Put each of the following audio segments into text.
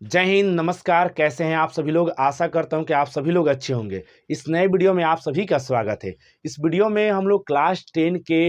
जय हिंद, नमस्कार। कैसे हैं आप सभी लोग? आशा करता हूं कि आप सभी लोग अच्छे होंगे। इस नए वीडियो में आप सभी का स्वागत है। इस वीडियो में हम लोग क्लास 10 के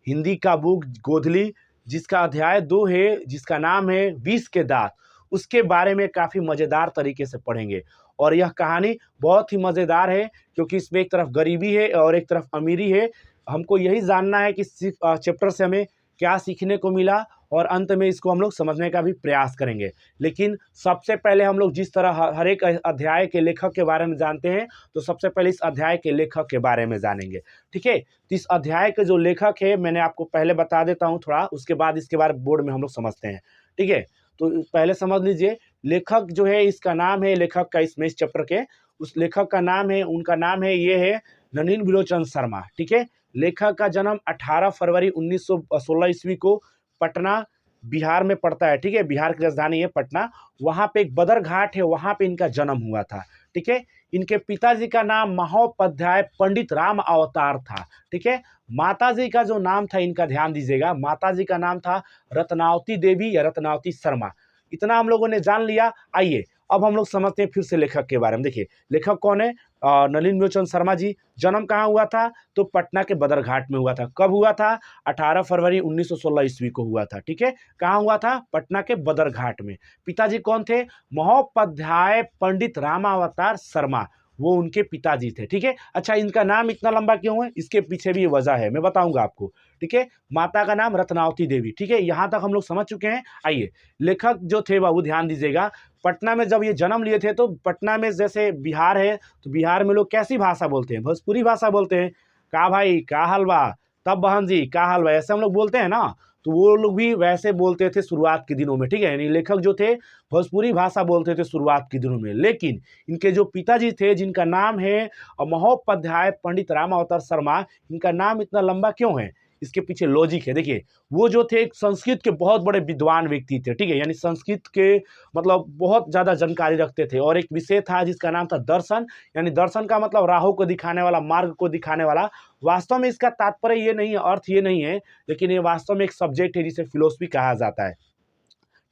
हिंदी का बुक गोधली, जिसका अध्याय 2 है, जिसका नाम है 20 के दांत, उसके बारे में काफ़ी मज़ेदार तरीके से पढ़ेंगे। और यह कहानी बहुत ही मज़ेदार है, क्योंकि इसमें एक तरफ गरीबी है और एक तरफ अमीरी है। हमको यही जानना है कि इस चैप्टर से हमें क्या सीखने को मिला, और अंत में इसको हम लोग समझने का भी प्रयास करेंगे। लेकिन सबसे पहले हम लोग जिस तरह हर एक अध्याय के लेखक के बारे में जानते हैं, तो सबसे पहले इस अध्याय के लेखक के बारे में जानेंगे। ठीक है, तो इस अध्याय के जो लेखक है, मैंने आपको पहले बता देता हूँ थोड़ा, उसके बाद इसके बारे में बोर्ड में हम लोग समझते हैं। ठीक है, तो पहले समझ लीजिए, लेखक जो है, इसका नाम है, लेखक का इसमें इस चैप्टर के उस लेखक का नाम है, उनका नाम है, ये है नलिन बिलोचन शर्मा। ठीक है, लेखक का जन्म 18 फरवरी 1916 ईस्वी को पटना बिहार में पड़ता है। ठीक है, बिहार की राजधानी है पटना। वहाँ पे एक बदर घाट है, वहाँ पे इनका जन्म हुआ था। ठीक है, इनके पिताजी का नाम महोपाध्याय पंडित राम अवतार था। ठीक है, माताजी का जो नाम था, इनका ध्यान दीजिएगा, माताजी का नाम था रत्नावती देवी या रत्नावती शर्मा। इतना हम लोगों ने जान लिया। आइए अब हम लोग समझते हैं फिर से लेखक के बारे में। देखिए, लेखक कौन है? नलिन बिलोचन शर्मा जी। जन्म कहाँ हुआ था? तो पटना के बदरघाट में हुआ था। कब हुआ था? 18 फरवरी 1916 ईस्वी को हुआ था। ठीक है, कहाँ हुआ था? पटना के बदरघाट में। पिताजी कौन थे? महोपाध्याय पंडित रामावतार शर्मा, वो उनके पिताजी थे। ठीक है, अच्छा, इनका नाम इतना लंबा क्यों है? इसके पीछे भी वजह है, मैं बताऊंगा आपको। ठीक है, माता का नाम रत्नावती देवी। ठीक है, यहाँ तक हम लोग समझ चुके हैं। आइए, लेखक जो थे बाबू, ध्यान दीजिएगा, पटना में जब ये जन्म लिए थे, तो पटना में जैसे बिहार है, तो बिहार में लोग कैसी भाषा बोलते हैं? भोजपुरी भाषा बोलते हैं। का भाई, का हलवा, तब बहन जी, का हलवा, ऐसे हम लोग बोलते हैं ना। तो वो लोग भी वैसे बोलते थे शुरुआत के दिनों में। ठीक है, यानी लेखक जो थे, भोजपुरी भाषा बोलते थे शुरुआत के दिनों में। लेकिन इनके जो पिताजी थे, जिनका नाम है महोपाध्याय पंडित राम अवतार शर्मा, इनका नाम इतना लंबा क्यों है? इसके पीछे लॉजिक है। देखिए, वो जो थे, एक संस्कृत के बहुत बड़े विद्वान व्यक्ति थे। ठीक है, यानी संस्कृत के मतलब बहुत ज़्यादा जानकारी रखते थे। और एक विषय था जिसका नाम था दर्शन, यानी दर्शन का मतलब राहों को दिखाने वाला, मार्ग को दिखाने वाला। वास्तव में इसका तात्पर्य ये नहीं है, अर्थ ये नहीं है, लेकिन ये वास्तव में एक सब्जेक्ट है जिसे फिलोसफी कहा जाता है।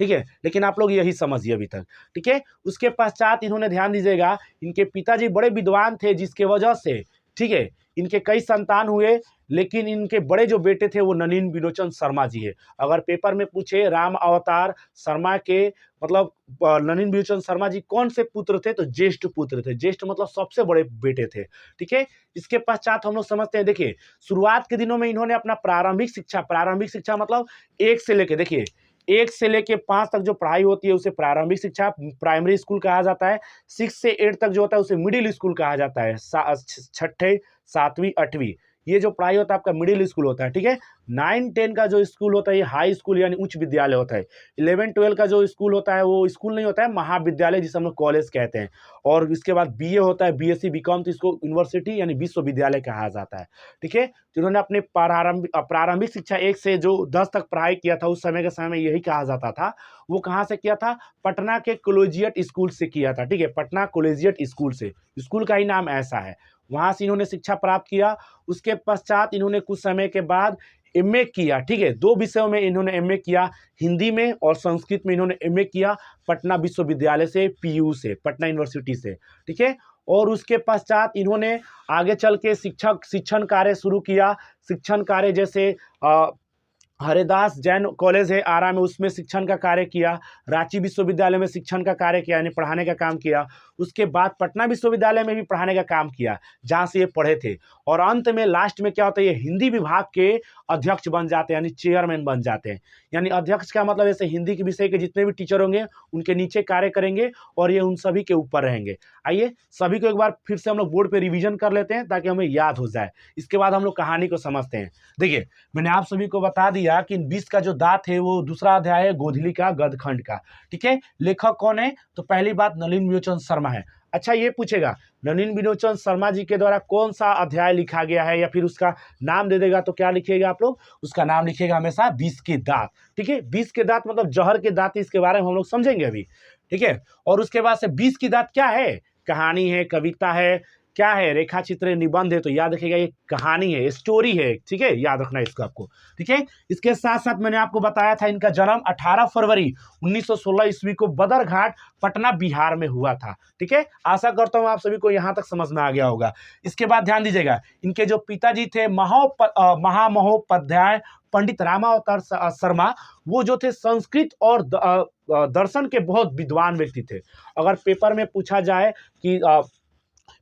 ठीक है, लेकिन आप लोग यही समझिए अभी तक। ठीक है, उसके पश्चात इन्होंने, ध्यान दीजिएगा, इनके पिताजी बड़े विद्वान थे, जिसके वजह से, ठीक है, इनके कई संतान हुए। लेकिन इनके बड़े जो बेटे थे, वो नलिन बिलोचन शर्मा जी है। अगर पेपर में पूछे राम अवतार शर्मा के मतलब नलिन बिलोचन शर्मा जी कौन से पुत्र थे, तो ज्येष्ठ पुत्र थे। ज्येष्ठ मतलब सबसे बड़े बेटे थे। ठीक है, इसके पश्चात हम लोग समझते हैं। देखिए, शुरुआत के दिनों में इन्होंने अपना प्रारंभिक शिक्षा मतलब 1 से लेके, देखिए, 1 से लेके 5 तक जो पढ़ाई होती है, उसे प्रारंभिक शिक्षा, प्राइमरी स्कूल कहा जाता है। 6 से 8 तक जो होता है, उसे मिडिल स्कूल कहा जाता है। छठे, 7वीं, 8वीं, ये जो पढ़ाई होता है आपका मिडिल स्कूल होता है। ठीक है, 9-10 का जो स्कूल होता है, ये हाई स्कूल यानी उच्च विद्यालय होता है। 11-12 का जो स्कूल होता है, वो स्कूल नहीं होता है, महाविद्यालय, जिसे हम लोग कॉलेज कहते हैं। और इसके बाद बीए होता है, बीएससी, बीकॉम, तो इसको यूनिवर्सिटी यानी विश्वविद्यालय कहा जाता है। ठीक है, तो इन्होंने अपने प्रारंभिक शिक्षा 1 से जो 10 तक पढ़ाई किया था, उस समय के समय में यही कहा जाता था। वो कहाँ से किया था? पटना के कॉलेजिएट स्कूल से किया था। ठीक है, पटना कॉलेजिएट स्कूल से, स्कूल का ही नाम ऐसा है। वहाँ से इन्होंने शिक्षा प्राप्त किया। उसके पश्चात इन्होंने कुछ समय के बाद एमए किया। ठीक है, 2 विषयों में इन्होंने एमए किया, हिंदी में और संस्कृत में इन्होंने एमए किया, पटना विश्वविद्यालय से, पीयू से, पटना यूनिवर्सिटी से। ठीक है, और उसके पश्चात इन्होंने आगे चल के शिक्षण कार्य शुरू किया। शिक्षण कार्य जैसे हरिदास जैन कॉलेज है आरा में, उसमें शिक्षण का कार्य किया। रांची विश्वविद्यालय में शिक्षण का कार्य किया, यानी पढ़ाने का काम किया। उसके बाद पटना विश्वविद्यालय में भी पढ़ाने का काम किया, जहाँ से ये पढ़े थे। और अंत में लास्ट में क्या होता है, ये हिंदी विभाग के अध्यक्ष बन जाते हैं, यानी चेयरमैन बन जाते हैं। यानी अध्यक्ष का मतलब जैसे हिंदी के विषय के जितने भी टीचर होंगे, उनके नीचे कार्य करेंगे और ये उन सभी के ऊपर रहेंगे। आइए सभी को एक बार फिर से हम लोग बोर्ड पे रिवीजन कर लेते हैं, ताकि हमें याद हो जाए। इसके बाद हम लोग कहानी को समझते हैं। देखिए, मैंने आप सभी को बता दिया कि 20 का जो दांत है, वो दूसरा अध्याय है गोधली का, गदखंड का। ठीक है, लेखक कौन है? तो पहली बात, नलिन बिलोचन शर्मा है। अच्छा, ये पूछेगा, नलिन बिलोचन शर्मा जी के द्वारा कौन सा अध्याय लिखा गया है, या फिर उसका नाम दे देगा, तो क्या लिखिएगा आप लोग? उसका नाम लिखिएगा हमेशा 20 के दांत। ठीक है, 20 के दांत मतलब जहर के दांत, इसके बारे में हम लोग समझेंगे अभी। ठीक है, और उसके बाद से 20 की दांत क्या है? कहानी है, कविता है, क्या है, रेखा चित्र निबंध है, तो याद रखिएगा ये कहानी है, स्टोरी है, ठीक है, याद रखना है इसको आपको, ठीक है। इसके साथ साथ मैंने आपको बताया था इनका जन्म 18 फरवरी 1916 ईस्वी को बदरघाट पटना बिहार में हुआ था, ठीक है। आशा करता हूँ आप सभी को यहाँ तक समझ में आ गया होगा। इसके बाद ध्यान दीजिएगा, इनके जो पिताजी थे महामहोपाध्याय पंडित रामावतार शर्मा, वो जो थे संस्कृत और दर्शन के बहुत विद्वान व्यक्ति थे। अगर पेपर में पूछा जाए कि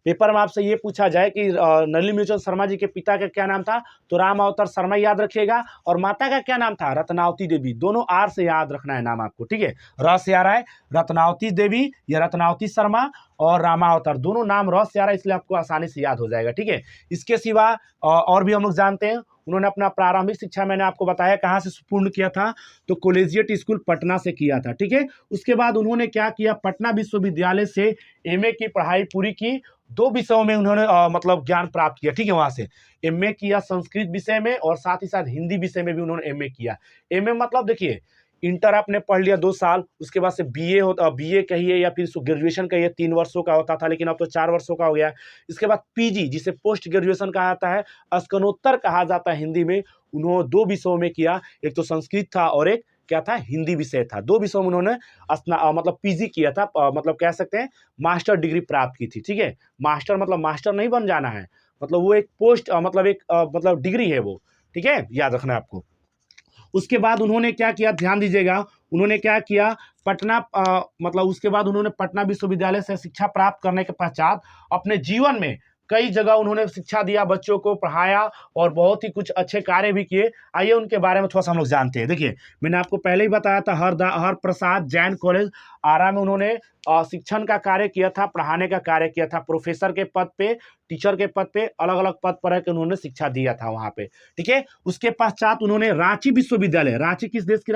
पेपर में आपसे ये पूछा जाए कि नलिनीलोचन शर्मा जी के पिता का क्या नाम था, तो रामावतार शर्मा याद रखिएगा, और माता का क्या नाम था, रत्नावती देवी। दोनों आर से याद रखना है नाम आपको, ठीक है। र से आ रहा है रत्नावती देवी या रत्नावती शर्मा, और रामावतार, दोनों नाम र से आ रहा है, इसलिए आपको आसानी से याद हो जाएगा, ठीक है। इसके सिवा और भी हम लोग जानते हैं, उन्होंने अपना प्रारंभिक शिक्षा मैंने आपको बताया कहाँ से पूर्ण किया था, तो कॉलेजिएट स्कूल पटना से किया था, ठीक है। उसके बाद उन्होंने क्या किया, पटना विश्वविद्यालय से एमए की पढ़ाई पूरी की। 2 विषयों में उन्होंने मतलब ज्ञान प्राप्त किया, ठीक है। वहाँ से एमए किया संस्कृत विषय में, और साथ ही साथ हिंदी विषय में भी उन्होंने एमए किया। एमए मतलब देखिए, इंटर आपने पढ़ लिया 2 साल, उसके बाद से बीए कहिए या फिर ग्रेजुएशन कहिए, 3 वर्षों का होता था, लेकिन अब तो 4 वर्षों का हो गया। इसके बाद पीजी, जिसे पोस्ट ग्रेजुएशन कहा जाता है, स्नातकोत्तर कहा जाता है हिंदी में, उन्होंने 2 विषयों में किया, एक तो संस्कृत था और एक क्या था, हिंदी विषय था। 2 विषयों में उन्होंने मतलब पीजी किया था, मतलब कह सकते हैं मास्टर डिग्री प्राप्त की थी, ठीक है। मास्टर मतलब मास्टर नहीं बन जाना है, मतलब वो एक पोस्ट मतलब एक मतलब डिग्री है वो, ठीक है, याद रखना है आपको। उसके बाद उन्होंने क्या किया, ध्यान दीजिएगा, उन्होंने क्या किया, पटना मतलब उसके बाद उन्होंने पटना विश्वविद्यालय से शिक्षा प्राप्त करने के पश्चात अपने जीवन में कई जगह उन्होंने शिक्षा दिया, बच्चों को पढ़ाया, और बहुत ही कुछ अच्छे कार्य भी किए। आइए उनके बारे में थोड़ा सा हम लोग जानते हैं। देखिए, मैंने आपको पहले ही बताया था, हर प्रसाद जैन कॉलेज आरा में उन्होंने शिक्षण का कार्य किया था, पढ़ाने का कार्य किया था, प्रोफेसर के पद पे, टीचर के पद पे, अलग अलग पद पर रहकर उन्होंने शिक्षा दिया था वहाँ पे, ठीक है। उसके पश्चात उन्होंने रांची विश्वविद्यालय, रांची किस देश की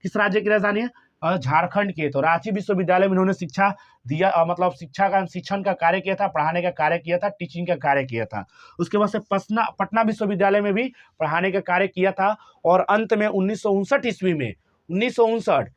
किस राज्य की राजधानी है, झारखंड के, तो रांची विश्वविद्यालय में उन्होंने शिक्षा दिया, मतलब शिक्षण का कार्य किया था, पढ़ाने का कार्य किया था, टीचिंग का कार्य किया था। उसके बाद से पटना विश्वविद्यालय में भी पढ़ाने का कार्य किया था, और अंत में 1959 ईस्वी में, 1959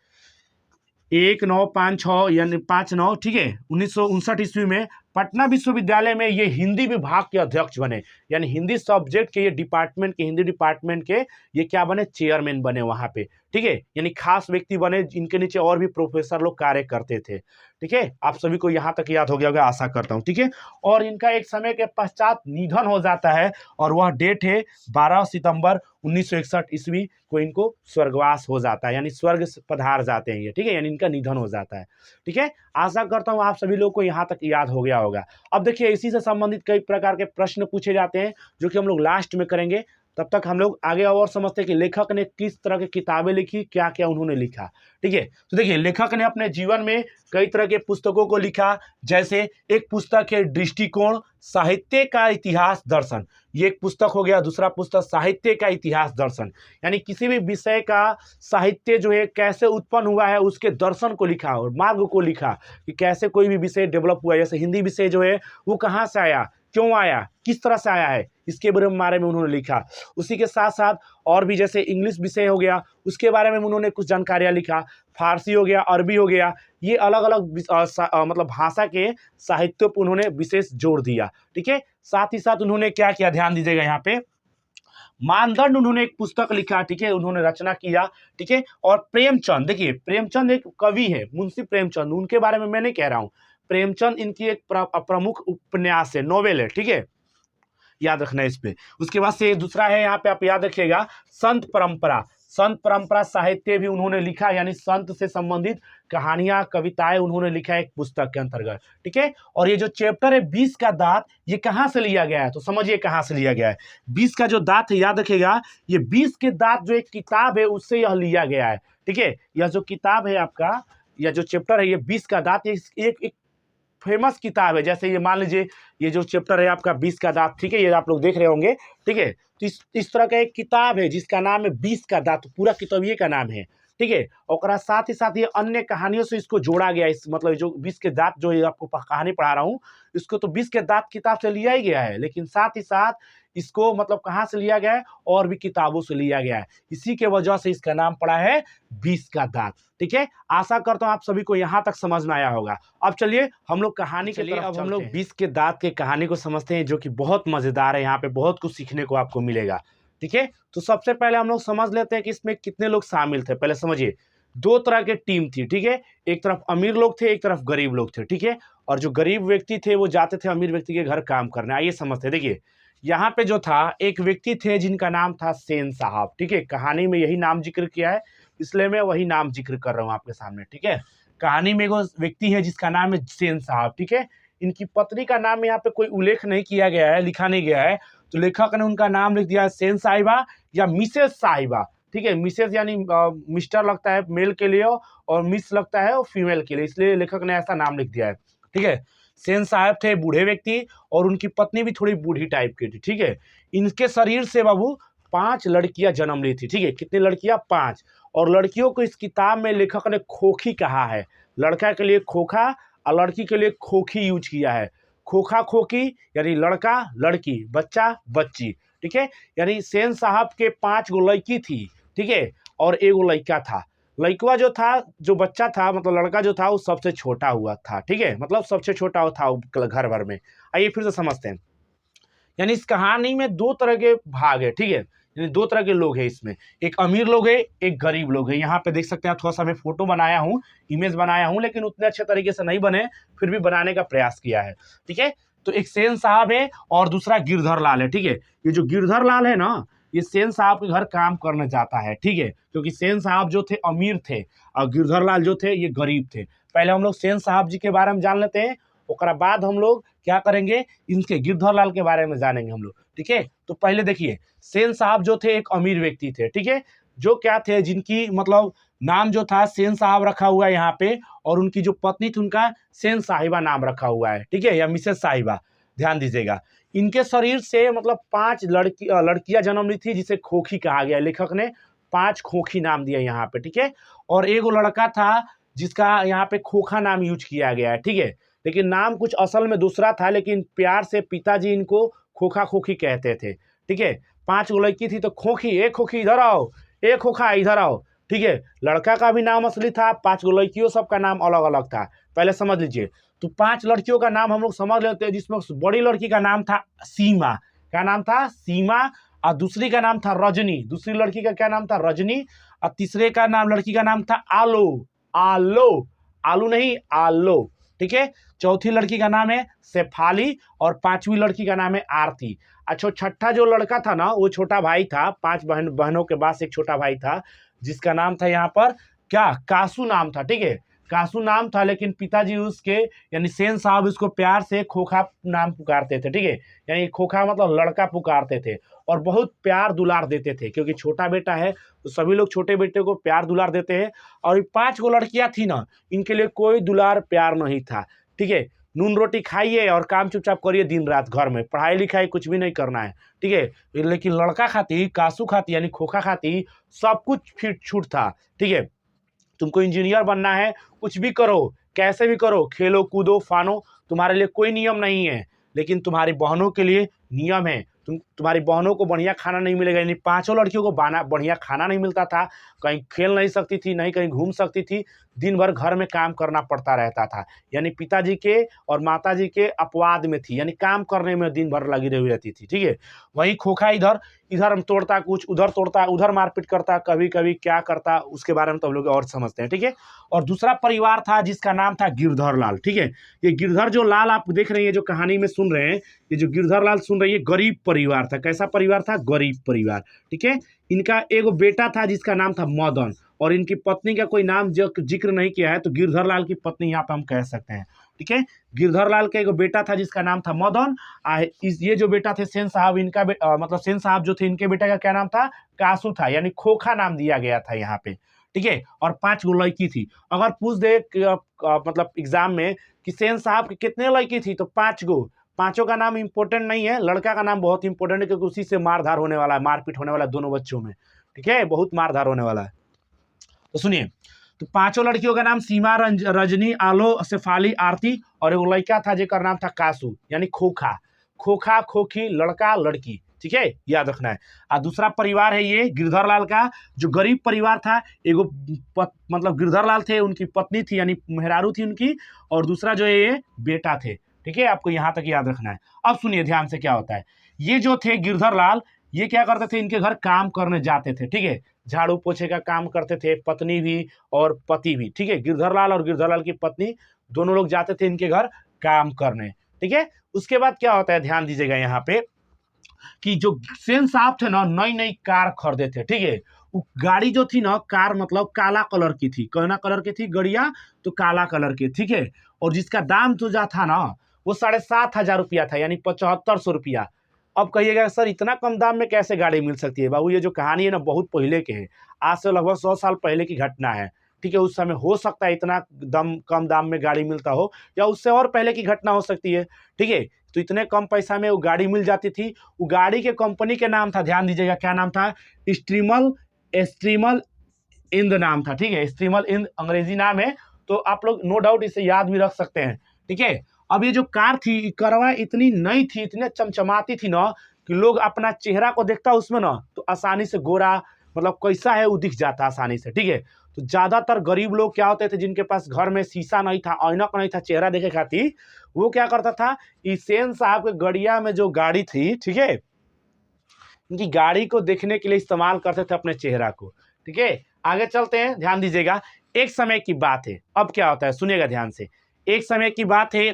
1956 यानी 59, ठीक है, 1959 ईस्वी में पटना विश्वविद्यालय में ये हिंदी विभाग के अध्यक्ष बने, यानी हिंदी सब्जेक्ट के ये डिपार्टमेंट के, हिंदी डिपार्टमेंट के ये क्या बने, चेयरमैन बने वहाँ पे, ठीक है, यानी खास व्यक्ति बने, जिनके नीचे और भी प्रोफेसर लोग कार्य करते थे, ठीक है। आप सभी को यहाँ तक याद हो गया होगा, आशा करता हूँ, ठीक है। और इनका एक समय के पश्चात निधन हो जाता है, और वह डेट है 12 सितंबर 1961 ईस्वी को इनको स्वर्गवास हो जाता है, यानी स्वर्ग पधार जाते हैं ये, ठीक है, यानी इनका निधन हो जाता है, ठीक है। आशा करता हूँ आप सभी लोग को यहाँ तक याद हो गया होगा। अब देखिए, इसी से संबंधित कई प्रकार के प्रश्न पूछे जाते हैं, जो कि हम लोग लास्ट में करेंगे। तब तक हम लोग आगे और समझते हैं कि लेखक ने किस तरह की किताबें लिखी, क्या क्या उन्होंने लिखा, ठीक है। तो देखिए, लेखक ने अपने जीवन में कई तरह के पुस्तकों को लिखा, जैसे एक पुस्तक है दृष्टिकोण, साहित्य का इतिहास दर्शन, ये एक पुस्तक हो गया। दूसरा पुस्तक साहित्य का इतिहास दर्शन, यानी किसी भी विषय का साहित्य जो है कैसे उत्पन्न हुआ है, उसके दर्शन को लिखा और मार्ग को लिखा, कि कैसे कोई भी विषय डेवलप हुआ है। जैसे हिंदी विषय जो है वो कहाँ से आया, क्यों आया, किस तरह से आया है, इसके बारे में उन्होंने लिखा। उसी के साथ साथ और भी, जैसे इंग्लिश विषय हो गया, उसके बारे में उन्होंने कुछ जानकारियाँ लिखा। फारसी हो गया, अरबी हो गया, ये अलग अलग मतलब भाषा के साहित्य पर उन्होंने विशेष जोर दिया, ठीक है। साथ ही साथ उन्होंने क्या किया, ध्यान दीजिएगा यहाँ पे, मानदंड उन्होंने एक पुस्तक लिखा, ठीक है, उन्होंने रचना किया, ठीक है। और प्रेमचंद, देखिए प्रेमचंद एक कवि है, मुंशी प्रेमचंद, उनके बारे में मैं नहीं कह रहा हूँ, प्रेमचंद इनकी एक प्रमुख उपन्यास है, नोवेल है, ठीक है, याद रखना है इस पे। उसके बाद से दूसरा है, यहाँ पे आप याद रखिएगा, संत परंपरा। संत परंपरा साहित्य भी उन्होंने लिखा, यानी संत से संबंधित कहानियां, कविताएं उन्होंने लिखा एक पुस्तक के अंतर्गत, ठीक है। और ये जो चैप्टर है 20 का दांत, ये कहाँ से लिया गया है, तो समझिए कहाँ से लिया गया है। 20 का जो दांत है, याद रखिएगा, ये 20 के दांत जो एक किताब है उससे यह लिया गया है, ठीक है। यह जो किताब है आपका, या जो चैप्टर है, ये 20 का दांत, एक फेमस किताब है। जैसे ये मान लीजिए, ये जो चैप्टर है आपका 20 का दांत, ठीक है, ये आप लोग देख रहे होंगे, ठीक है। तो इस तरह का एक किताब है जिसका नाम है 20 का दांत, पूरा किताबिये का नाम है, ठीक है। और साथ ही साथ ये अन्य कहानियों से इसको जोड़ा गया, इस मतलब जो 20 के दांत जो ये आपको कहानी पढ़ा रहा हूँ, इसको तो 20 के दांत किताब से लिया ही गया है, लेकिन साथ ही साथ इसको मतलब कहाँ से लिया गया है, और भी किताबों से लिया गया है, इसी के वजह से इसका नाम पड़ा है 20 का दांत, ठीक है। आशा करता हूँ आप सभी को यहाँ तक समझ में आया होगा। अब चलिए हम लोग कहानी के लिए, अब हम लोग 20 के दांत के कहानी को समझते हैं जो कि बहुत मज़ेदार है। यहाँ पे बहुत कुछ सीखने को आपको मिलेगा। ठीक है, तो सबसे पहले हम लोग समझ लेते हैं कि इसमें कितने लोग शामिल थे। पहले समझिए, दो तरह के टीम थी। ठीक है, एक तरफ अमीर लोग थे, एक तरफ गरीब लोग थे। ठीक है, और जो गरीब व्यक्ति थे वो जाते थे अमीर व्यक्ति के घर काम करने। आइए समझते हैं। देखिए, यहाँ पे जो था एक व्यक्ति थे जिनका नाम था सेन साहब। ठीक है, कहानी में यही नाम जिक्र किया है, इसलिए मैं वही नाम जिक्र कर रहा हूँ आपके सामने। ठीक है, कहानी में एक व्यक्ति है जिसका नाम है सेन साहब। ठीक है, इनकी पत्नी का नाम यहाँ पे कोई उल्लेख नहीं किया गया है, लिखा नहीं गया है, तो लेखक ने उनका नाम लिख दिया है सेन साहिबा या मिसेस साहिबा। ठीक है, मिसेस यानी मिस्टर लगता है मेल के लिए और मिस लगता है वो फीमेल के लिए, इसलिए लेखक ने ऐसा नाम लिख दिया है। ठीक है, सेन साहब थे बूढ़े व्यक्ति और उनकी पत्नी भी थोड़ी बूढ़ी टाइप की थी। ठीक है, इनके शरीर से बाबू 5 लड़कियां जन्म ली थी। ठीक है, कितनी लड़कियां? 5। और लड़कियों को इस किताब में लेखक ने खोखी कहा है। लड़का के लिए खोखा और लड़की के लिए खोखी यूज किया है। खोखा खोखी यानी लड़का लड़की, बच्चा बच्ची। ठीक है, यानी सेन साहब के 5 गो लड़की थी। ठीक है, और एगो लड़का था। लड़का जो था, जो बच्चा था, मतलब लड़का जो था वो सबसे छोटा हुआ था। ठीक है, मतलब सबसे छोटा था घर भर में। आइए फिर से समझते हैं। यानी इस कहानी में 2 तरह के भाग है। ठीक है, यानी 2 तरह के लोग हैं इसमें, एक अमीर लोग है, एक गरीब लोग है। यहाँ पे देख सकते हैं, थोड़ा सा मैं फोटो बनाया हूँ, इमेज बनाया हूँ, लेकिन उतने अच्छे तरीके से नहीं बने, फिर भी बनाने का प्रयास किया है। ठीक है, तो एक सेन साहब है और दूसरा गिरधर लाल है। ठीक है, ये जो गिरधर लाल है ना, ये सेन साहब के घर काम करने जाता है। ठीक है, क्योंकि सेन साहब जो थे अमीर थे और गिरधर लाल जो थे ये गरीब थे। पहले हम लोग सेन साहब जी के बारे में जान लेते हैं, उसके बाद हम लोग क्या करेंगे, इनके गिरधर लाल के बारे में जानेंगे हम लोग। ठीक है, तो पहले देखिए, सेन साहब जो थे एक अमीर व्यक्ति थे। ठीक है, जो क्या थे, जिनकी मतलब नाम जो था सेन साहब रखा हुआ है यहाँ पे, और उनकी जो पत्नी थी उनका सेन साहिबा नाम रखा हुआ है। ठीक है, या मिसेस साहिबा, ध्यान दीजिएगा। इनके शरीर से मतलब 5 लड़कियां जन्म ली थी, जिसे खोखी कहा गया। लेखक ने 5 खोखी नाम दिया यहाँ पे। ठीक है, और एक लड़का था जिसका यहाँ पे खोखा नाम यूज किया गया है। ठीक है, लेकिन नाम कुछ असल में दूसरा था, लेकिन प्यार से पिताजी इनको खोखा खोखी कहते थे। ठीक है, 5 लड़की थी तो खोखी, एक खोखी इधर आओ, एक खोखा इधर आओ। ठीक है, लड़का का भी नाम असली था, 5 लड़कियों सबका नाम अलग अलग था। पहले समझ लीजिए, तो 5 लड़कियों का नाम हम लोग समझ लेते हैं, जिसमें बड़ी लड़की का नाम था सीमा। क्या नाम था? सीमा। और दूसरी का नाम था रजनी। दूसरी लड़की का क्या नाम था? रजनी। और तीसरे का नाम, लड़की का नाम था आलो। आलो, आलू नहीं, आलो। ठीक है, चौथी लड़की का नाम है शेफाली और 5वीं लड़की का नाम है आरती। अच्छा, छठा जो लड़का था ना, वो छोटा भाई था। 5 बहनों के बाद एक छोटा भाई था, जिसका नाम था यहाँ पर क्या, कासू नाम था। ठीक है, कासू नाम था, लेकिन पिताजी उसके यानी सेन साहब उसको प्यार से खोखा नाम पुकारते थे। ठीक है, यानी खोखा मतलब लड़का पुकारते थे और बहुत प्यार दुलार देते थे, क्योंकि छोटा बेटा है तो सभी लोग छोटे बेटे को प्यार दुलार देते हैं। और ये 5 गो लड़कियां थी ना, इनके लिए कोई दुलार प्यार नहीं था। ठीक है, नून रोटी खाइए और काम चुपचाप करिए दिन रात घर में, पढ़ाई लिखाई कुछ भी नहीं करना है। ठीक है, लेकिन लड़का खाती, कासू खाती यानी खोखा खाती, सब कुछ फिर छूट था। ठीक है, तुमको इंजीनियर बनना है, कुछ भी करो, कैसे भी करो, खेलो कूदो फानो, तुम्हारे लिए कोई नियम नहीं है। लेकिन तुम्हारी बहनों के लिए नियम है। तुम्हारी बहनों को बढ़िया खाना नहीं मिलेगा। यानी 5 लड़कियों को बढ़िया खाना नहीं मिलता था, कहीं खेल नहीं सकती थी, नहीं कहीं घूम सकती थी, दिन भर घर में काम करना पड़ता रहता था। यानी पिताजी के और माताजी के अपवाद में थी, यानी काम करने में दिन भर लगी रही रहती थी। ठीक है, वही खोखा इधर तोड़ता कुछ, उधर तोड़ता, उधर मारपीट करता, कभी कभी क्या करता, उसके बारे में तो हम लोग और समझते हैं। ठीक है, और दूसरा परिवार था जिसका नाम था गिरधर लाल। ठीक है, ये गिरधर जो लाल आप देख रहे हैं, जो कहानी में सुन रहे हैं, ये जो गिरधर लाल सुन रही है, गरीब परिवार था। कैसा परिवार था? गरीब परिवार। ठीक है, इनका एगो बेटा था जिसका नाम था मदन, और इनकी पत्नी का कोई नाम जिक्र नहीं किया है, तो गिरधर लाल की पत्नी यहाँ पे हम कह सकते हैं। ठीक है, गिरधर लाल का एगो बेटा था जिसका नाम था मदन। ये जो बेटा थे सेन साहब, इनका मतलब सेन साहब जो थे, इनके बेटा का क्या नाम था? कासू था, यानी खोखा नाम दिया गया था यहाँ पे। ठीक है, और 5 गो लड़की थी। अगर पूछ दे मतलब एग्जाम में कि सेन साहब की कितने लड़की थी, तो 5 गो। 5 का नाम इंपॉर्टेंट नहीं है, लड़का का नाम बहुत इंपॉर्टेंट है, क्योंकि उसी से मारधार होने वाला है, मारपीट होने वाला है दोनों बच्चों में। ठीक है, बहुत मारधार होने वाला है। तो सुनिए, तो 5 लड़कियों का नाम सीमा, रजनी, आलो, शेफाली, आरती, और एक लड़का था जेकर नाम था कासू, यानी खोखा। खोखा खोखी, लड़का लड़की। ठीक है, याद रखना है। और दूसरा परिवार है ये गिरधर लाल का, जो गरीब परिवार था। एगो मतलब गिरधर लाल थे, उनकी पत्नी थी यानी मेहरारू थी उनकी, और दूसरा जो है ये बेटा थे। ठीक है, आपको यहाँ तक याद रखना है। अब सुनिए ध्यान से क्या होता है। ये जो थे गिरधर लाल, ये क्या करते थे, इनके घर काम करने जाते थे, ठीक है, झाड़ू पोछे का काम करते थे, पत्नी भी और पति भी, ठीक है, गिरधर लाल और गिरधर लाल की पत्नी दोनों लोग जाते थे इनके घर काम करने, ठीक है। उसके बाद क्या होता है, ध्यान दीजिएगा यहाँ पे कि जो सेन साहब थे ना, नई नई कार खरीदे थे, ठीक है। वो गाड़ी जो थी ना, कार मतलब काला कलर की थी, कहना कलर की थी गड़िया, तो काला कलर की, ठीक है। और जिसका दाम तो जा था ना, वो 7,500 रुपया था, यानी 7500 रुपया। अब कहिएगा सर इतना कम दाम में कैसे गाड़ी मिल सकती है। बाबू ये जो कहानी है ना, बहुत पहले के है, आज से लगभग 100 साल पहले की घटना है, ठीक है। उस समय हो सकता है इतना कम दाम में गाड़ी मिलता हो, या उससे और पहले की घटना हो सकती है, ठीक है। तो इतने कम पैसा में वो गाड़ी मिल जाती थी। वो गाड़ी के कंपनी के नाम था, ध्यान दीजिएगा क्या नाम था, स्ट्रीमल इंद नाम था, ठीक है। स्ट्रीमल इंद अंग्रेजी नाम है, तो आप लोग नो डाउट इसे याद भी रख सकते हैं, ठीक है। अब ये जो कार थी, करवा इतनी नई थी, इतने चमचमाती थी ना, कि लोग अपना चेहरा को देखता उसमें ना, तो आसानी से गोरा मतलब कैसा है वो दिख जाता आसानी से, ठीक है। तो ज्यादातर गरीब लोग क्या होते थे, जिनके पास घर में शीशा नहीं था, ऐनक नहीं था चेहरा देखे खातिर, वो क्या करता था, इस सेन साहब के गड़िया में जो गाड़ी थी, ठीक है, इनकी गाड़ी को देखने के लिए इस्तेमाल करते थे अपने चेहरा को, ठीक है। आगे चलते हैं, ध्यान दीजिएगा। एक समय की बात है, अब क्या होता है सुनिएगा ध्यान से। एक समय की बात है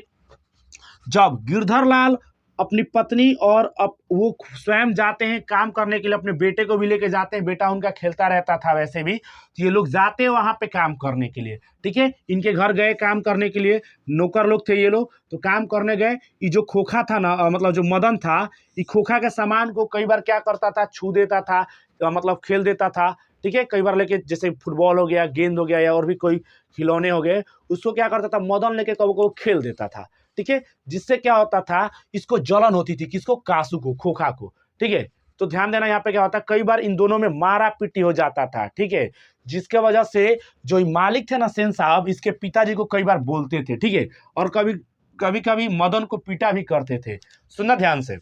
जब गिरधर लाल अपनी पत्नी और वो स्वयं जाते हैं काम करने के लिए, अपने बेटे को भी लेके जाते हैं, बेटा उनका खेलता रहता था वैसे भी, तो ये लोग जाते हैं वहां पे काम करने के लिए, ठीक है। इनके घर गए काम करने के लिए, नौकर लोग थे ये लोग, तो काम करने गए। ये जो खोखा था ना, मतलब जो मदन था, ये खोखा के सामान को कई बार क्या करता था, छू देता था, मतलब खेल देता था, ठीक है। कई बार लेके, जैसे फुटबॉल हो गया, गेंद हो गया, या और भी कोई खिलौने हो गए, उसको क्या करता था, मदन लेके कभी को खेल देता था, ठीक है। जिससे क्या होता था, इसको जलन होती थी, किसको, कासू को, खोखा को, ठीक है। तो ध्यान देना यहाँ पे क्या होता है, कई बार इन दोनों में मारा पीटी हो जाता था, ठीक है। जिसके वजह से जो मालिक थे ना सेन साहब, इसके पिताजी को कई बार बोलते थे, ठीक है, और कभी कभी कभी मदन को पीटा भी करते थे। सुनना ध्यान से।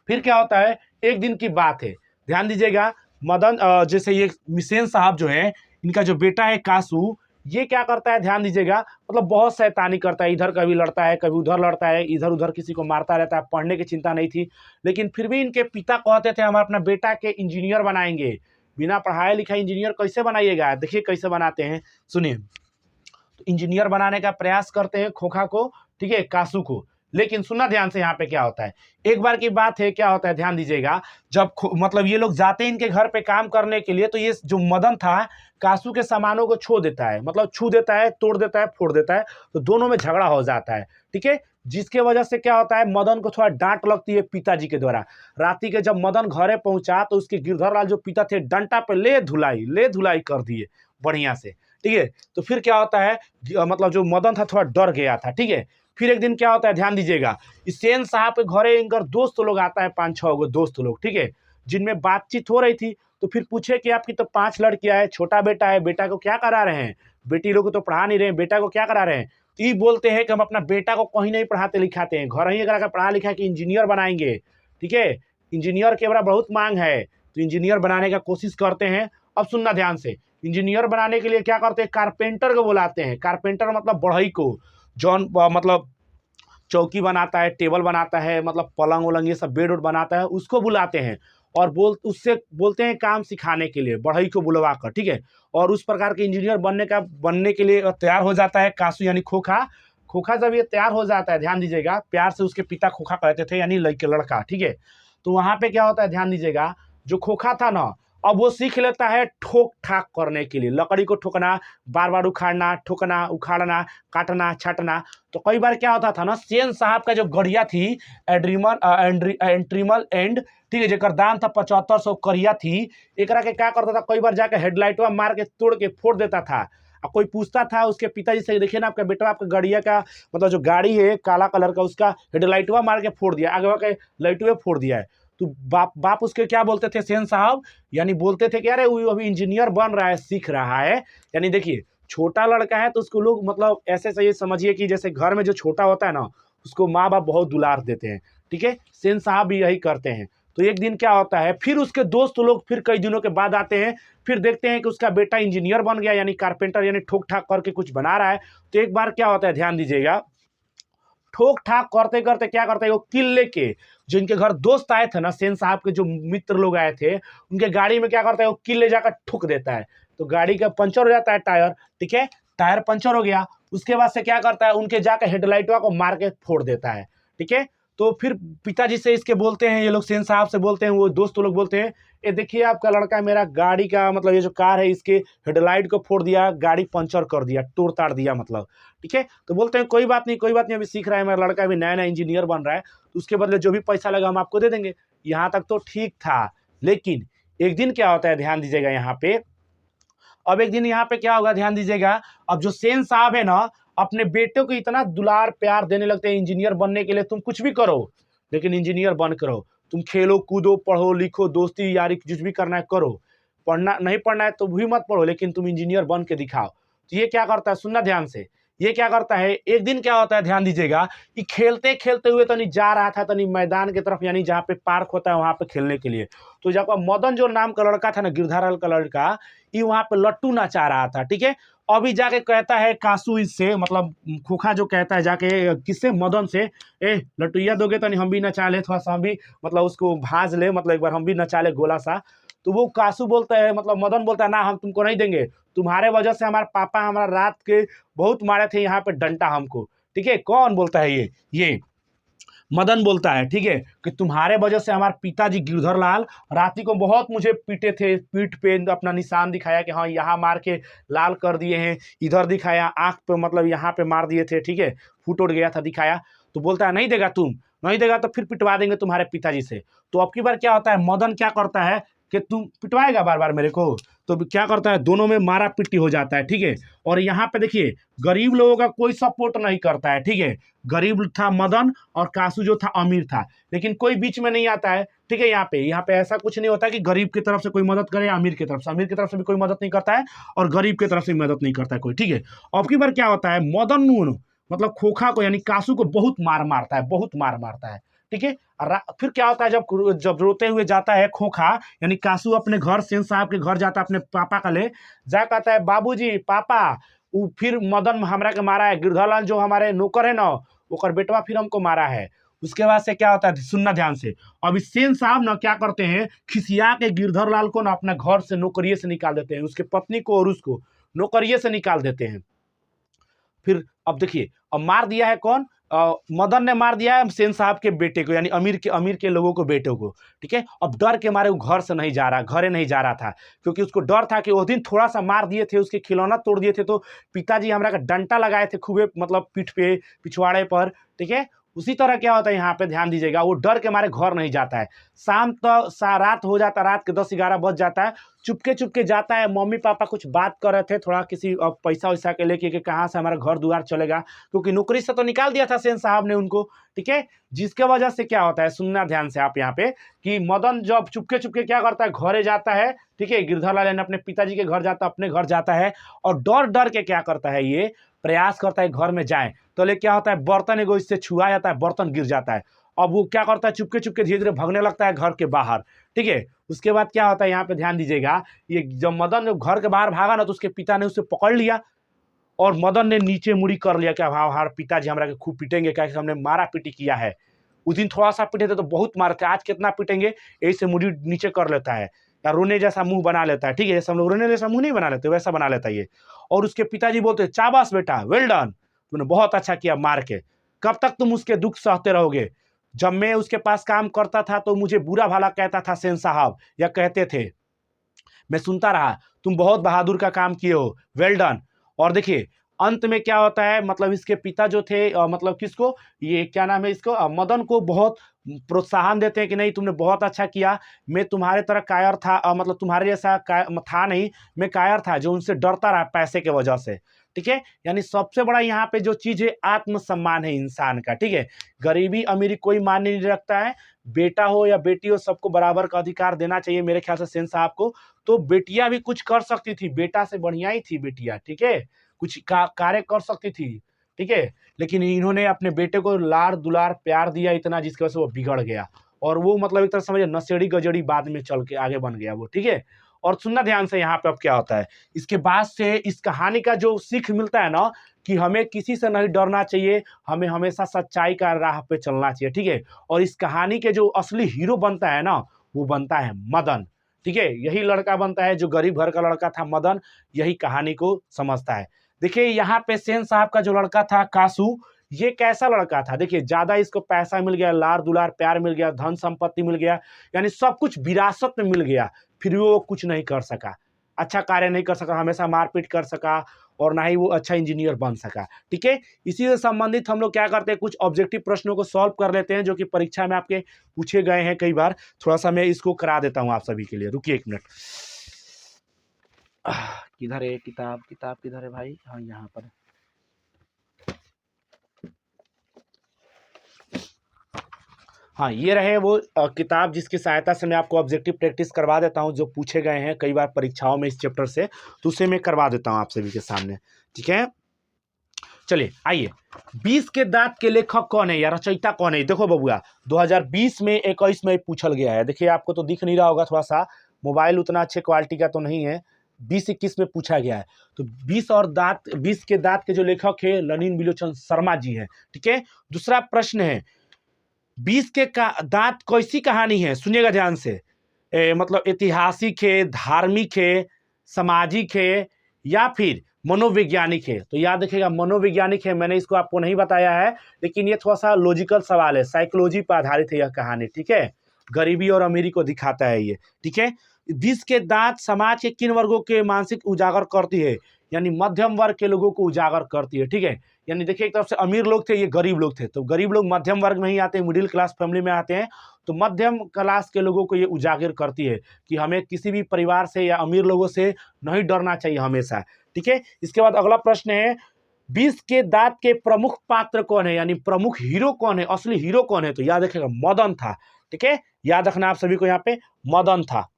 फिर क्या होता है, एक दिन की बात है, ध्यान दीजिएगा। मदन जैसे ये मिसेन साहब जो है, इनका जो बेटा है कासू, ये क्या करता है, ध्यान दीजिएगा, मतलब बहुत शैतानी करता है, इधर कभी लड़ता है, कभी उधर लड़ता है, इधर उधर किसी को मारता रहता है। पढ़ने की चिंता नहीं थी, लेकिन फिर भी इनके पिता कहते थे हम अपना बेटा के इंजीनियर बनाएंगे। बिना पढ़ाए लिखाए इंजीनियर कैसे बनाइएगा, देखिए कैसे बनाते हैं, सुनिए। तो इंजीनियर बनाने का प्रयास करते हैं खोखा को, ठीक है, कासू को। लेकिन सुनना ध्यान से, यहाँ पे क्या होता है, एक बार की बात है, क्या होता है ध्यान दीजिएगा। जब मतलब ये लोग जाते हैं इनके घर पे काम करने के लिए, तो ये जो मदन था, कासू के सामानों को छू देता है, मतलब छू देता है, तोड़ देता है, फोड़ देता है, तो दोनों में झगड़ा हो जाता है, ठीक है। जिसके वजह से क्या होता है, मदन को थोड़ा डांट लगती है पिताजी के द्वारा। राती के जब मदन घरे पहुंचा, तो उसके गिरधर लाल जो पिता थे, डंटा पे ले धुलाई कर दिए बढ़िया से, ठीक है। तो फिर क्या होता है, मतलब जो मदन था थोड़ा डर गया था, ठीक है। फिर एक दिन क्या होता है, ध्यान दीजिएगा, इस सेन साहब के घरे इनकर दोस्त लोग आता है, 5-6 गो दोस्त लोग, ठीक है, जिनमें बातचीत हो रही थी। तो फिर पूछे कि आपकी तो 5 लड़कियां है, छोटा बेटा है, बेटा को क्या करा रहे हैं, बेटी लोग को तो पढ़ा नहीं रहे, बेटा को क्या करा रहे हैं। तो ये बोलते हैं कि हम अपना बेटा को कहीं नहीं पढ़ाते लिखाते हैं, घर ही अगर पढ़ा लिखा के इंजीनियर बनाएंगे, ठीक है। इंजीनियर के बड़ा बहुत मांग है, तो इंजीनियर बनाने का कोशिश करते हैं। अब सुनना ध्यान से, इंजीनियर बनाने के लिए क्या करते हैं, कारपेंटर को बुलाते हैं। कारपेंटर मतलब बढ़ई को, जौन मतलब चौकी बनाता है, टेबल बनाता है, मतलब पलंग वलंग ये सब बेड उड बनाता है, उसको बुलाते हैं। और उससे बोलते हैं काम सिखाने के लिए, बढ़ई को बुलवा कर, ठीक है। और उस प्रकार के इंजीनियर बनने के लिए तैयार हो जाता है कासू, यानी खोखा। खोखा जब ये तैयार हो जाता है, ध्यान दीजिएगा, प्यार से उसके पिता खोखा कहते थे, यानी लड़का, ठीक है। तो वहां पे क्या होता है, ध्यान दीजिएगा, जो खोखा था ना, अब वो सीख लेता है ठोक ठाक करने के लिए, लकड़ी को ठोकना, बार बार उखाड़ना, ठोकना, उखाड़ना, काटना, छाटना। तो कई बार क्या होता था ना, सेन साहब का जो गड़िया थी, एंट्रीमल एंड, ठीक है, जेकर दाम था 7500 करिया थी, एकरा के क्या करता था, कई बार जाकर हेडलाइटवा मार के तोड़ के फोड़ देता था। कोई पूछता था उसके पिताजी से, देखिए ना आपका बेटा, आपका गड़िया का मतलब जो गाड़ी है काला कलर का, उसका हेडलाइटवा मार के फोड़ दिया, आगे के लाइटवे फोड़ दिया है। तो बाप उसके क्या बोलते थे, सेन साहब, यानी बोलते थे कि अरे वो अभी इंजीनियर बन रहा है, सीख रहा है। यानी देखिए, छोटा लड़का है तो उसको लोग मतलब ऐसे सही समझिए कि जैसे घर में जो छोटा होता है ना, उसको माँ बाप बहुत दुलार देते हैं, ठीक है। सेन साहब भी यही करते हैं। तो एक दिन क्या होता है, फिर उसके दोस्त लोग फिर कई दिनों के बाद आते हैं, फिर देखते हैं कि उसका बेटा इंजीनियर बन गया, यानी कारपेंटर, यानी ठोक ठाक करके कुछ बना रहा है। तो एक बार क्या होता है, ध्यान दीजिएगा, ठोक ठाक करते करते क्या करता है, वो किल लेके जो इनके घर दोस्त आए थे ना, सेन साहब के जो मित्र लोग आए थे, उनके गाड़ी में क्या करता है, वो किल ले जाकर ठुक देता है। तो गाड़ी का पंचर हो जाता है टायर, ठीक है, टायर पंचर हो गया। उसके बाद से क्या करता है, उनके जाकर हेडलाइटवा को मार के फोड़ देता है, ठीक है। तो फिर पिताजी से इसके बोलते हैं, ये लोग सेन साहब से बोलते हैं, वो दोस्त लोग बोलते हैं, ये देखिए आपका लड़का मेरा गाड़ी का मतलब ये जो कार है इसके हेडलाइट को फोड़ दिया, गाड़ी पंचर कर दिया, तोड़ ताड़ दिया मतलब, ठीक है। तो बोलते हैं कोई बात नहीं, कोई बात नहीं, अभी सीख रहा है मेरा लड़का, अभी नया नया इंजीनियर बन रहा है, तो उसके बदले जो भी पैसा लगा हम आपको दे देंगे। यहाँ तक तो ठीक था, लेकिन एक दिन क्या होता है, ध्यान दीजिएगा यहाँ पे। अब एक दिन यहाँ पे क्या होगा, ध्यान दीजिएगा। अब जो सेन साहब है ना, अपने बेटे को इतना दुलार प्यार देने लगते हैं, इंजीनियर बनने के लिए तुम कुछ भी करो, लेकिन इंजीनियर बन करो, तुम खेलो कूदो पढ़ो लिखो दोस्ती यारी कुछ भी करना है करो, पढ़ना नहीं पढ़ना है तो भी मत पढ़ो, लेकिन तुम इंजीनियर बन के दिखाओ। तो ये क्या करता है, सुनना ध्यान से, ये क्या करता है, एक दिन क्या होता है, ध्यान दीजिएगा कि खेलते खेलते हुए तनी जा रहा था तनी मैदान की तरफ, यानी जहाँ पे पार्क होता है वहां पे खेलने के लिए। तो जब मदन जो नाम का लड़का था ना, गिरधारल का लड़का, ये वहां पे लट्टू नचा रहा था, ठीक है। अभी जाके कहता है कासू इससे, मतलब खोखा जो कहता है जाके किससे, मदन से, ए लट्टुया दोगे तो नहीं हम भी नचा ले, थोड़ा सा हम भी मतलब उसको भाज ले, मतलब एक बार हम भी नचा ले गोला सा। तो वो कासू बोलता है, मतलब मदन बोलता है, ना हम तुमको नहीं देंगे, तुम्हारे वजह से हमारे पापा हमारा रात के बहुत मारे थे यहाँ पे डंडा हमको, ठीक है। कौन बोलता है, ये मदन बोलता है, ठीक है, कि तुम्हारे वजह से हमारे पिताजी गिरधर लाल राती को बहुत मुझे पीटे थे, पीठ पे अपना निशान दिखाया कि हाँ यहाँ मार के लाल कर दिए हैं, इधर दिखाया आंख पे, मतलब यहाँ पे मार दिए थे, ठीक है, फूट उड़ गया था दिखाया। तो बोलता है नहीं देगा, तुम नहीं देगा तो फिर पिटवा देंगे तुम्हारे पिताजी से। तो अब की बार क्या होता है, मदन क्या करता है कि तुम पिटवाएगा बार बार मेरे को, तो क्या करता है, दोनों में मारा पिट्टी हो जाता है, ठीक है। और यहाँ पे देखिए गरीब लोगों का कोई सपोर्ट नहीं करता है, ठीक है। गरीब था मदन और कासू जो था अमीर था, लेकिन कोई बीच में नहीं आता है, ठीक है। यहाँ पे ऐसा कुछ नहीं होता है कि गरीब की तरफ से कोई मदद करे, अमीर की तरफ से भी कोई मदद नहीं करता है, और गरीब की तरफ से भी मदद नहीं करता है कोई, ठीक है। अब की बार क्या होता है, मदन नून मतलब खोखा को यानी कासू को बहुत मार मारता है, बहुत मार मारता है, ठीक है। फिर क्या होता है, जब रोते हुए जाता है खोखा यानी कासू अपने घर, सेन साहब के घर जाता है अपने पापा का ले जा, कहता है बाबूजी पापा, फिर मदन हमरा के मारा है, गिरधरलाल जो हमारे नौकर है ना, ओकर बेटवा फिर हमको मारा है। उसके बाद से क्या होता है, सुनना ध्यान से। अभी सेन साहब ना क्या करते हैं, खिसिया के गिरधरलाल को ना अपने घर से नौकरिये से निकाल देते हैं, उसके पत्नी को और उसको नौकरिये से निकाल देते हैं। फिर अब देखिए, अब मार दिया है कौन, मदन ने मार दिया है सेन साहब के बेटे को, यानी अमीर के लोगों को, बेटे को, ठीक है। अब डर के मारे वो घर से नहीं जा रहा, घरे नहीं जा रहा था, क्योंकि उसको डर था कि उस दिन थोड़ा सा मार दिए थे, उसके खिलौना तोड़ दिए थे, तो पिताजी हमारा का डंटा लगाए थे खूबे, मतलब पीठ पे पिछवाड़े पर, ठीक है। उसी तरह क्या होता है यहाँ पे, ध्यान दीजिएगा, वो डर के मारे घर नहीं जाता है। शाम तो रात हो जाता है, रात के 10-11 बज जाता है, चुपके चुपके जाता है, मम्मी पापा कुछ बात कर रहे थे थोड़ा किसी पैसा वैसा के लेके कि कहाँ से हमारा घर द्वार चलेगा, क्योंकि नौकरी से तो निकाल दिया था सेन साहब ने उनको, ठीक है। जिसके वजह से क्या होता है, सुनना ध्यान से आप यहाँ पे, कि मदन जब चुपके चुपके क्या करता है, घरे जाता है, ठीक है, गिरधरलाल अपने पिताजी के घर जाता है, अपने घर जाता है, और डर डर के क्या करता है, ये प्रयास करता है घर में जाए, तो ले क्या होता है, बर्तन एगो इससे छुआ जाता है, बर्तन गिर जाता है। अब वो क्या करता है, चुपके चुपके धीरे धीरे भागने लगता है घर के बाहर, ठीक है। उसके बाद क्या होता है, यहाँ पे ध्यान दीजिएगा, ये जब मदन घर के बाहर भागा ना, तो उसके पिता ने उसे पकड़ लिया, और मदन ने नीचे मुड़ी कर लिया कि हाँ हमारे पिताजी हमारा के खूब पीटेंगे, क्या हमने मारा पीटी किया है। उस दिन थोड़ा सा पीटे थे तो बहुत मारे थे, आज कितना पीटेंगे, यही से मुड़ी नीचे कर लेता है, या रोने जैसा मुंह बना लेता है, ठीक है। जैसे हम लोग रोने जैसा मुंह नहीं बना लेते, वैसा बना लेता है ये। और उसके पिताजी बोलते, चाबास बेटा, वेल डन, तुमने बहुत अच्छा किया मार के, कब तक तुम उसके दुख सहते रहोगे। जब मैं उसके पास काम करता था तो मुझे बुरा भला कहता था सेन साहब, या कहते थे, मैं सुनता रहा, तुम बहुत बहादुर का काम किए हो, वेल डन। और देखिए अंत में क्या होता है, मतलब इसके पिता जो थे, मतलब किसको, ये क्या नाम है इसको, मदन को बहुत प्रोत्साहन देते हैं कि नहीं तुमने बहुत अच्छा किया, मैं तुम्हारे तरह कायर था, मतलब तुम्हारे जैसा था नहीं, मैं कायर था जो उनसे डरता रहा पैसे के वजह से, ठीक है। यानी सबसे बड़ा यहाँ पे जो चीज है, आत्मसम्मान है इंसान का, ठीक है। गरीबी अमीरी कोई मायने नहीं रखता है, बेटा हो या बेटी हो सबको बराबर का अधिकार देना चाहिए मेरे ख्याल से सेन साहब को। तो बेटियां भी कुछ कर सकती थी, बेटा से बढ़िया ही थी बेटियां, ठीक है, कुछ कार्य कर सकती थी, ठीक है। लेकिन इन्होंने अपने बेटे को लाड़ दुलार प्यार दिया इतना, जिसकी वजह से वो बिगड़ गया, और वो मतलब एक तरह समझिए नशेड़ी गजड़ी बाद में चल के आगे बन गया वो, ठीक है। और सुनना ध्यान से यहाँ पे अब क्या होता है। इसके बाद से इस कहानी का जो सीख मिलता है ना कि हमें किसी से नहीं डरना चाहिए, हमें हमेशा सच्चाई का राह पे चलना चाहिए, ठीक है। और इस कहानी के जो असली हीरो बनता है ना, वो बनता है मदन, ठीक है। यही लड़का बनता है जो गरीब घर का लड़का था, मदन, यही कहानी को समझता है। देखिए यहाँ पे सेन साहब का जो लड़का था कासू, ये कैसा लड़का था, देखिए ज्यादा इसको पैसा मिल गया, लार दुलार प्यार मिल गया, धन संपत्ति मिल गया, यानी सब कुछ विरासत में मिल गया, फिर भी वो कुछ नहीं कर सका, अच्छा कार्य नहीं कर सका, हमेशा मारपीट कर सका, और ना ही वो अच्छा इंजीनियर बन सका, ठीक है। इसी से संबंधित हम लोग क्या करते हैं, कुछ ऑब्जेक्टिव प्रश्नों को सॉल्व कर लेते हैं जो कि परीक्षा में आपके पूछे गए हैं कई बार। थोड़ा सा मैं इसको करा देता हूं आप सभी के लिए, रुकिए एक मिनट। किधर है किताब, किताब किधर है भाई, हाँ यहाँ पर। हाँ ये रहे वो किताब जिसकी सहायता से मैं आपको ऑब्जेक्टिव प्रैक्टिस करवा देता हूँ, जो पूछे गए हैं कई बार परीक्षाओं में इस चैप्टर से, तो उसे मैं करवा देता हूँ आप सभी के सामने, ठीक है। चलिए आइए, 20 के दांत के लेखक कौन है या रचयिता कौन है। देखो बबुआ 2020 में 21 में पूछल गया है, देखिए आपको तो दिख नहीं रहा होगा, थोड़ा सा मोबाइल उतना अच्छे क्वालिटी का तो नहीं है, 20-21 में पूछा गया है। तो 20 के दांत के जो लेखक है नलिन बिलोचन शर्मा जी है, ठीक है। दूसरा प्रश्न है, 20 के दांत कैसी कहानी है, सुनिएगा ध्यान से, मतलब ऐतिहासिक है, धार्मिक है, सामाजिक है, या फिर मनोवैज्ञानिक है। तो याद रखिएगा मनोवैज्ञानिक है, मैंने इसको आपको नहीं बताया है, लेकिन ये थोड़ा सा लॉजिकल सवाल है, साइकोलॉजी पर आधारित है यह कहानी, ठीक है। गरीबी और अमीरी को दिखाता है ये, ठीक है। 20 के दांत समाज के किन वर्गों के मानसिक उजागर करती है, यानी मध्यम वर्ग के लोगों को उजागर करती है, ठीक है। यानी देखिए एक तरफ से अमीर लोग थे, ये गरीब लोग थे, तो गरीब लोग मध्यम वर्ग में ही आते हैं, मिडिल क्लास फैमिली में आते हैं, तो मध्यम क्लास के लोगों को ये उजागर करती है कि हमें किसी भी परिवार से या अमीर लोगों से नहीं डरना चाहिए हमेशा, ठीक है। इसके बाद अगला प्रश्न है, 20 के दांत के प्रमुख पात्र कौन है, यानी प्रमुख हीरो कौन है, असली हीरो कौन है। तो याद रखिएगा मदन था, ठीक है, याद रखना आप सभी को यहाँ पे मदन था।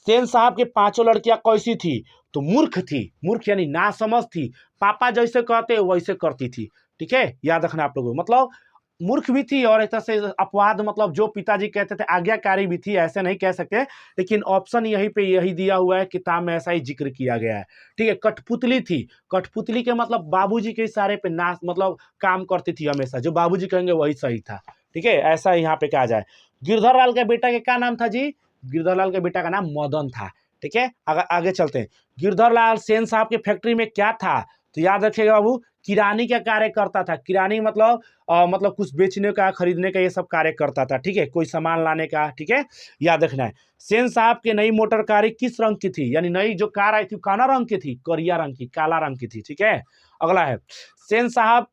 सेन साहब के पांचों लड़कियां कैसी थी, तो मूर्ख थी, मूर्ख यानी नासमझ थी, पापा जैसे कहते वैसे करती थी, ठीक है, याद रखना आप लोगों, मतलब मूर्ख भी थी और एक तरह से अपवाद, मतलब जो पिताजी कहते थे आज्ञाकारी भी थी, ऐसे नहीं कह सकते, लेकिन ऑप्शन यहीं पे यही दिया हुआ है, किताब में ऐसा ही जिक्र किया गया है, ठीक है। कठपुतली थी, कठपुतली के मतलब बाबूजी के इशारे पे ना मतलब काम करती थी हमेशा, जो बाबूजी कहेंगे वही सही था, ठीक है, ऐसा यहाँ पे कहा जाए। गिरधर लाल के बेटा के क्या नाम था जी, गिरधर लाल के बेटा का नाम मदन था, ठीक है। आगे चलते हैं, गिरधर लाल सेन साहब के फैक्ट्री में क्या था, तो याद रखिएगा बाबू किरानी का कार्य करता था, किरानी मतलब कुछ बेचने का खरीदने का ये सब कार्य करता था, ठीक है, कोई सामान लाने का, ठीक है, याद रखना है। सेन साहब की नई मोटर कार किस रंग की थी, यानी नई जो कार आई थी काला रंग की थी, करिया रंग की, काला रंग की थी, ठीक है। अगला है, सेन साहब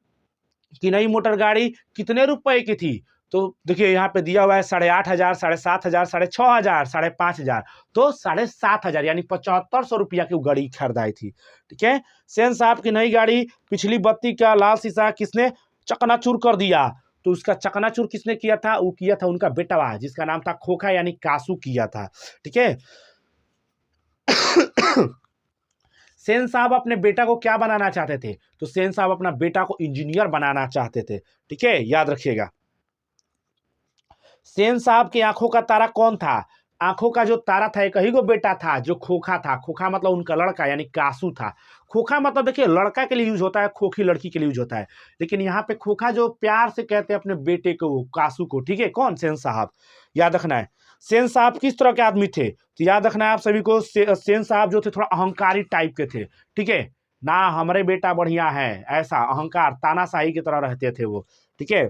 की नई मोटर गाड़ी कितने रुपए की थी, तो देखिए यहाँ पे दिया हुआ है 8,500, 7,500, 6,500, 5,500, तो 7,500 यानी 7,500 रुपया की गाड़ी खरीदाई थी, ठीक है। सेन साहब की नई गाड़ी पिछली बत्ती का लाल शीशा किसने चकनाचूर कर दिया, तो उसका चकनाचूर किसने किया था, वो किया था उनका बेटा जिसका नाम था खोखा यानी कासू किया था, ठीक है। सेन साहब अपने बेटा को क्या बनाना चाहते थे, तो सेन साहब अपना बेटा को इंजीनियर बनाना चाहते थे, ठीक है, याद रखिएगा। सेन साहब की आंखों का तारा कौन था, आंखों का जो तारा था एक ही को बेटा था जो खोखा था, खोखा मतलब उनका लड़का यानी कासू था। खोखा मतलब देखिए लड़का के लिए यूज होता है, खोखी लड़की के लिए यूज होता है, लेकिन यहाँ पे खोखा जो प्यार से कहते हैं अपने बेटे को, कासू को, ठीक है, कौन, सेन साहब, याद रखना है। सेन साहब किस तरह के आदमी थे, तो याद रखना है आप सभी को, सेन साहब जो थे थोड़ा अहंकारी टाइप के थे, ठीक है ना, हमारे बेटा बढ़िया है ऐसा अहंकार तानाशाही की तरह रहते थे वो, ठीक है।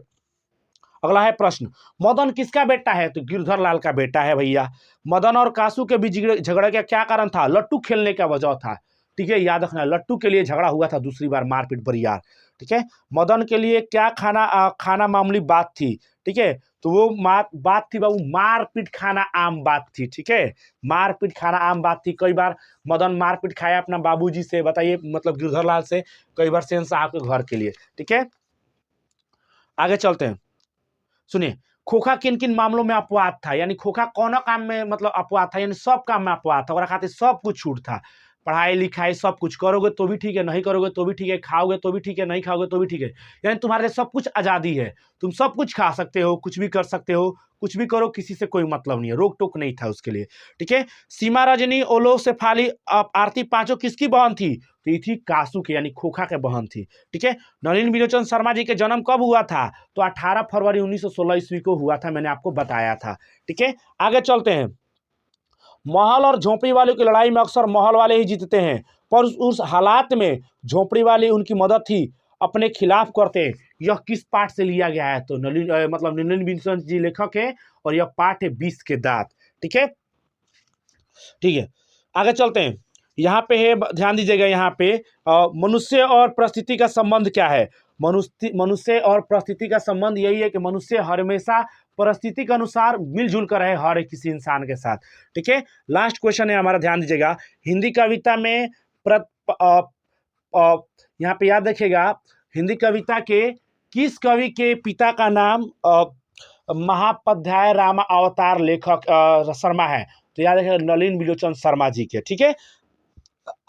अगला है प्रश्न, मदन किसका बेटा है, तो गिरधर लाल का बेटा है भैया। मदन और कासू के बीच झगड़े का क्या कारण था, लट्टू खेलने का वजह था, ठीक है, याद रखना लट्टू के लिए झगड़ा हुआ था दूसरी बार, मारपीट बरियार, ठीक है। मदन के लिए क्या खाना मामूली बात थी, ठीक है, तो वो बात थी बाबू मारपीट खाना आम बात थी, ठीक है, मारपीट खाना आम बात थी। कई बार मदन मारपीट खाया अपना बाबूजी से, बताइए मतलब गिरधर लाल से, कई बार सेन साहब के घर के लिए, ठीक है। आगे चलते हैं, सुनिए, खोखा किन किन मामलों में अपवाद था, यानी खोखा कौन काम में मतलब अपवाद था, यानी सब काम में अपवाद था और खातिर सब कुछ छूट था। पढ़ाई लिखाई सब कुछ करोगे तो भी ठीक है, नहीं करोगे तो भी ठीक है, खाओगे तो भी ठीक है, नहीं खाओगे तो भी ठीक है। यानी तुम्हारे लिए सब कुछ आज़ादी है, तुम सब कुछ खा सकते हो, कुछ भी कर सकते हो, कुछ भी करो, किसी से कोई मतलब नहीं है, रोक टोक नहीं था उसके लिए। ठीक है। सीमा रजनी, ओलोसेफाली, आरती पांचों किसकी बहन थी? तो ये थी कासू के यानी खोखा के बहन थी। ठीक है। नलिन बिलोचन शर्मा जी के जन्म कब हुआ था? तो 18 फरवरी 1916 ईस्वी को हुआ था, मैंने आपको बताया था। ठीक है। आगे चलते हैं। महल और झोपड़ी वालों की लड़ाई में अक्सर महल वाले ही जीतते हैं, पर उस हालात में झोपड़ी वाले उनकी मदद ही अपने खिलाफ करते हैं। यह किस पाठ से लिया गया है? तो मतलब नलिन बिलोचन जी लेखक है और यह पाठ है 20 के दांत। ठीक है। ठीक है। आगे चलते हैं। यहाँ पे है, ध्यान दीजिएगा, यहाँ पे मनुष्य और परिस्थिति का संबंध क्या है? मनुष्य और परिस्थिति का संबंध यही है कि मनुष्य हमेशा परिस्थिति के अनुसार मिलजुल कर रहे हर एक किसी इंसान के साथ। ठीक है। लास्ट क्वेश्चन है हमारा, ध्यान दीजिएगा। हिंदी कविता में यहाँ पे याद रखिएगा, हिंदी कविता के किस कवि के पिता का नाम महापाध्याय रामा अवतार लेखक शर्मा है? तो याद रखिएगा, नलिन बिलोचन शर्मा जी के। ठीक है।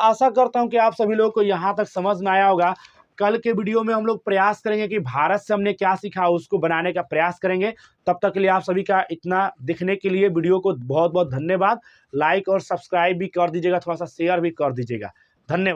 आशा करता हूं कि आप सभी लोगों को यहां तक समझ में आया होगा। कल के वीडियो में हम लोग प्रयास करेंगे कि भारत से हमने क्या सीखा उसको बनाने का प्रयास करेंगे। तब तक के लिए आप सभी का इतना दिखने के लिए वीडियो को बहुत बहुत धन्यवाद। लाइक और सब्सक्राइब भी कर दीजिएगा, थोड़ा सा शेयर भी कर दीजिएगा। धन्यवाद।